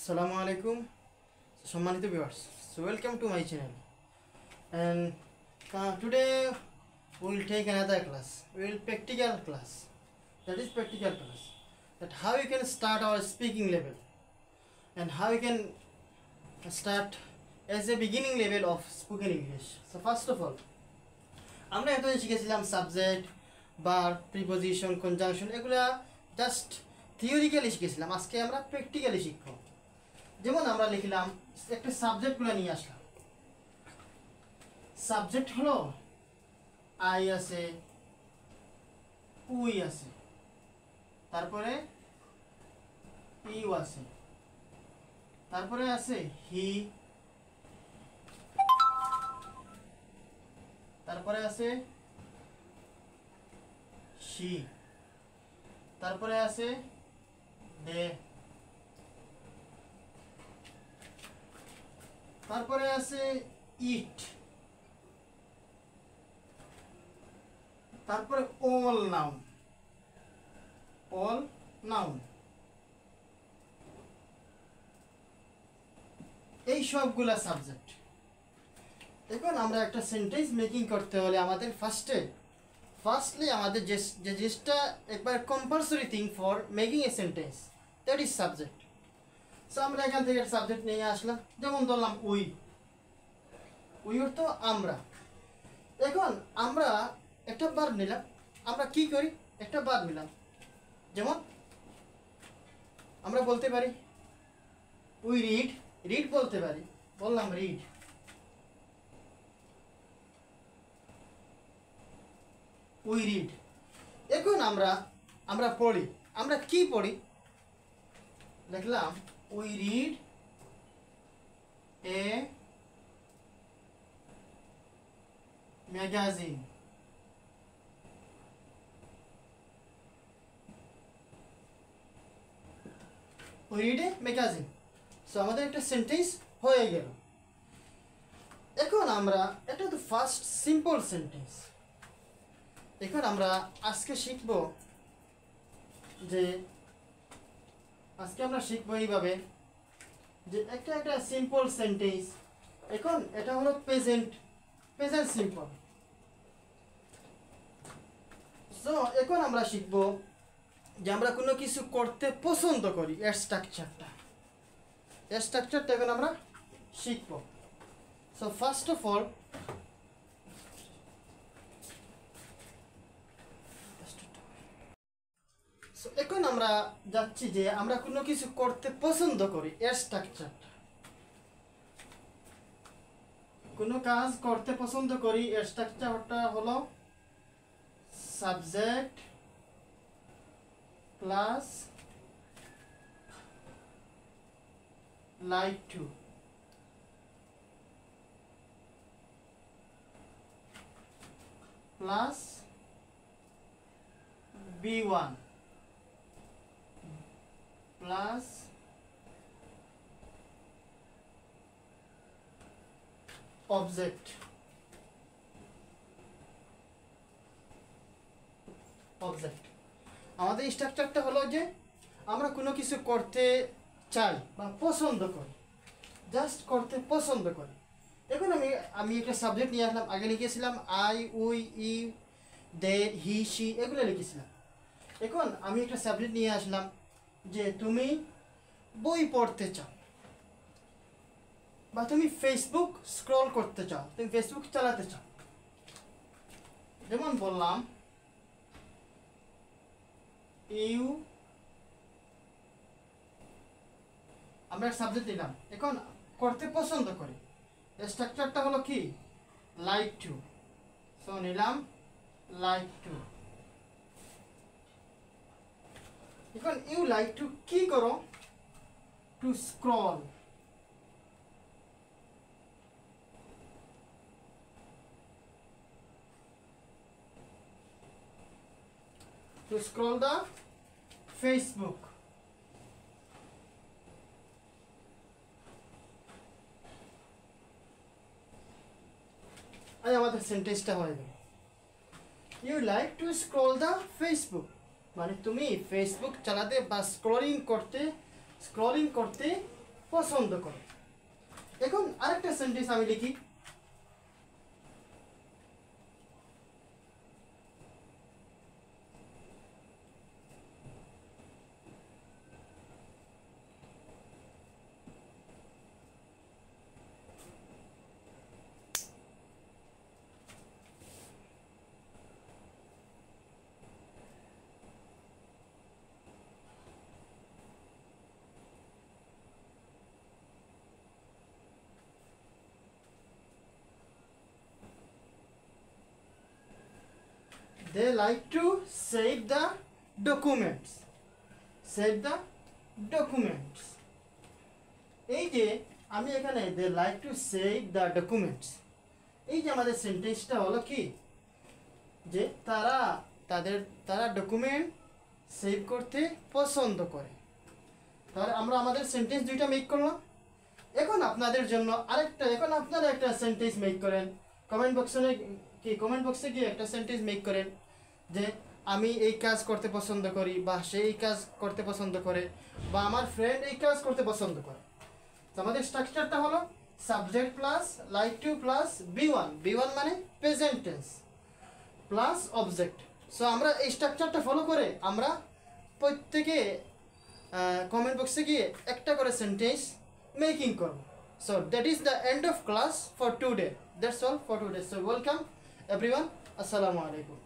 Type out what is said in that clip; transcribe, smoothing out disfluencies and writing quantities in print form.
Assalamu alaikum, সম্মানিত viewers. So welcome to my channel. And today we will take another class. We will practical class. That is practical class. That how you can start our speaking level and how you can start as a beginning level of spoken English. So first of all, আমরা এতদিন শিখেছিলাম subject, verb, preposition, conjunction, এগুলা just theoretically শিখেছিলাম। আজকে আমরা practically শিখব। যেমন আমরা লিখলাম, একটা সাবজেক্টগুলো নিয়ে আসলাম। সাবজেক্ট হলো আই আছে, উই আছে, তারপরে ইউ আছে, তারপরে আছে হি, তারপরে আছে শি, তারপরে আছে দে, তারপরে আছে ইট, তারপরে অল নাউন, অল নাউন। এই সবগুলা সাবজেক্ট। এখন আমরা একটা সেন্টেন্স মেকিং করতে হলে আমাদের ফার্স্টলি আমাদের যে জিনিসটা একবার compulsory thing for making a sentence, that is subject. So আমরা এখান থেকে সাবজেক্ট নিয়ে আসলাম। যেমন ধরলাম উই, উই অর্থ আমরা। এখন আমরা একটা ভার্ব নিলাম। আমরা কি করি? একটা ভার্ব নিলাম। যেমন আমরা বলতে পারি উই রিড, রিড বলতে পারি, বললাম রিড। We read. এখন আমরা পড়ি। আমরা কি পড়ি? লিখলাম we read a magazine. We read a magazine. So আমাদের একটা সেন্টেন্স হয়ে গেল। এখন এটা তো ফার্স্ট সিম্পল সেন্টেন্স। এখন আমরা আজকে শিখব এইভাবে যে একটা সিম্পল সেন্টেন্স। এখন এটা হলো প্রেজেন্ট সিম্পল। সো এখন আমরা শিখব যে আমরা কোনো কিছু করতে পছন্দ করি, এর স্ট্রাকচারটা এখন আমরা শিখব। সো ফার্স্ট অফ অল এখন আমরা যাচ্ছি যে আমরা কোনো কিছু করতে পছন্দ করি, এর স্ট্রাকচারটা। কোনো কাজ করতে পছন্দ করি, এর স্ট্রাকচারটা হলো subject plus like to plus B1 plus object আমাদের স্ট্রাকচারটা হলো যে আমরা কোনো কিছু করতে চাই বা পছন্দ করি, জাস্ট করতে পছন্দ করি। এখন আমি একটা সাবজেক্ট নিয়ে আসলাম। আগে লিখেছিলাম I, we, you, they, he, she, এগুলো লিখেছিলাম। এখন আমি একটা সাবজেক্ট নিয়ে আসলাম যে তুমি বই পড়তে চাও বা তুমি ফেসবুক স্ক্রল করতে চাও, তুমি ফেসবুক চালাতে চাও। যেমন বললাম ইউ, আমরা সাবজেক্ট নিলাম। এখন করতে পছন্দ করি, স্ট্রাকচারটা হলো কি? Like to. সো নিলাম লাইক টু। এখন ইউ লাইক টু কি করো? To scroll. To scroll the Facebook. আর আমাদের সেন্টেন্সটা হয়ে গেল you like to scroll the Facebook. মানে তুমি ফেসবুক চালাতে বা স্ক্রলিং করতে পছন্দ করে। এখন আরেকটা সেন্টেন্স আমি লিখি, they like to save the documents. Save the documents. এই যে আমি এখানে they like to save the documents, এই যে আমাদের সেন্টেন্সটা হলো কি যে তারা ডকুমেন্ট সেভ করতে পছন্দ করে। তাহলে আমরা আমাদের সেন্টেন্স দুইটা মেক করলাম। এখন আপনাদের জন্য এখন আপনারা একটা সেন্টেন্স মেক করেন, কমেন্ট বক্সে গিয়ে একটা সেন্টেন্স মেক করেন যে আমি এই কাজ করতে পছন্দ করি, বা সে এই কাজ করতে পছন্দ করে, বা আমার ফ্রেন্ড এই কাজ করতে পছন্দ করে। তো আমাদের স্ট্রাকচারটা হলো subject plus like to plus V one মানে present tense plus object. So আমরা এই স্ট্রাকচারটা ফলো করে আমরা প্রত্যেকে কমেন্ট বক্সে গিয়ে একটা করে সেন্টেন্স মেকিং করব। So that is the end of class for today. That's all for today. So welcome everyone, আসসালামু আলাইকুম।